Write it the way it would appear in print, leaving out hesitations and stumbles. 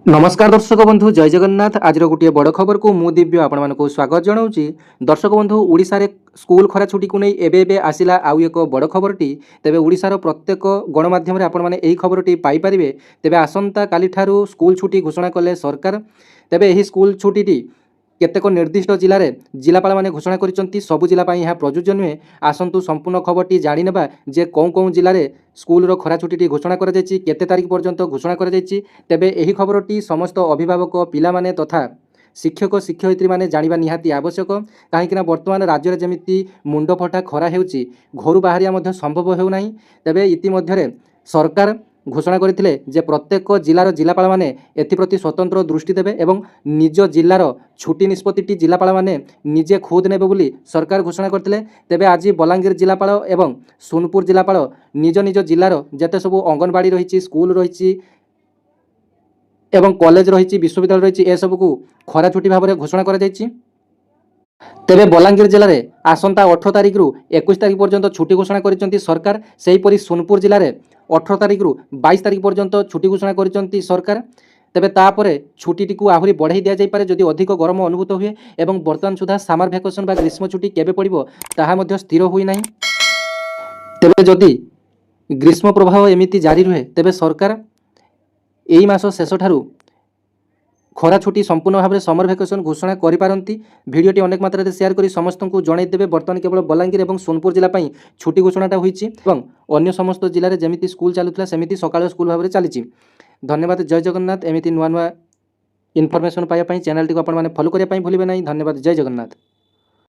नमस्कार दर्शक बंधु जय जगन्नाथ। आज गोटे बड़ खबर को मु दिव्य आपण स्वागत जनाऊँगी। दर्शक बंधु ओडिशा रे स्कूल खरा छुट्टी को नहीं एबे आसिला आउ एक बड़ खबरटी। तेबे ओडिशार प्रत्येक गणमाध्यम आपण मैंने यही खबरटी पाइपारे। तेबे आसंता काली ठारू स्कूल छुट्टी घोषणा कले सरकार। तेबे यही स्कूल छुट्टी केतेक निर्दिष्ट जिले में जिलापाल मैंने घोषणा कर सबु जिला यह प्रযোज्य नुहे। आसतु संपूर्ण खबरटी जाणीने जे कौं कौं जिले में स्कूल खरा छुट्टी घोषणा कर केते तारीख पर्यंत घोषणा कर। तेबे यही खबरटी समस्त अभिभावक पिला माने तथा शिक्षक शिक्षयित्री माने जानिबा निहाती आवश्यक। कहीं बर्तमान राज्य में जमी मुंडफटा खरा होउची घर बाहरिया मध्य संभव होउना। तेबे इतिमध्य सरकार घोषणा करथिले जे प्रत्येक जिलार जिलापाल माने एथिप्रति स्वतंत्र दृष्टि देबे एवं निज जिलार छुट्टी निष्पत्ति जिलापाल माने निजे खुद नेबे बोली सरकार घोषणा करथिले। तेबे आज बलांगीर जिलापाल एवं सोनपुर जिलापाल निज निज जिलार जेते सबु अंगनवाड़ी रही स्कूल रही एवं कॉलेज रही विश्वविद्यालय रही ए सब को खरा छुट्टी भाव में घोषणा कर। तेबे बलांगीर जिले में आसंता 18 तारिख रु 21 तारिख पर्यंत छुट्टी घोषणा कर सरकार। सेहीपरि सोनपुर जिले में 18 तारिख रु 22 तारिख पर्यंत छुट्टी घोषणा कर सरकार। तेबे तापरे छुट्टी को आहरी बढ़ाई दि जाए जदि अधिक गरम अनुभूत हुए एवं बर्तमान सुधा सामर भैकेसन बा ग्रीष्म छुट्टी केबे पड़िबो ताहा मध्य स्थिर होई नाही। तेबे जदि ग्रीष्म प्रभाव एमिति जारी रहे तेबे सरकार एई मास शेष ठारू खरा छुट्टी संपूर्ण भाव में समर भैकेसन घोषणा करिपारंती। भिडियोटी अनेक मात्रा शेयर करी समस्त को जणाई देबे। बर्तमान केवल बलांगीर और सोनपुर जिला छुट्टी घोषणाटा होईची एवं अन्य समस्त जिले में जमी स्कूल चलुला सेमिति सकाळ स्कूल भाव में चली। धन्यवाद। जय जगन्नाथ। एमिति नुआ नुआ इनफॉरमेशन पाइबा चैनल टी आपण माने फॉलो करिया पई भूलिबे नहीं। धन्यवाद। जय जगन्नाथ।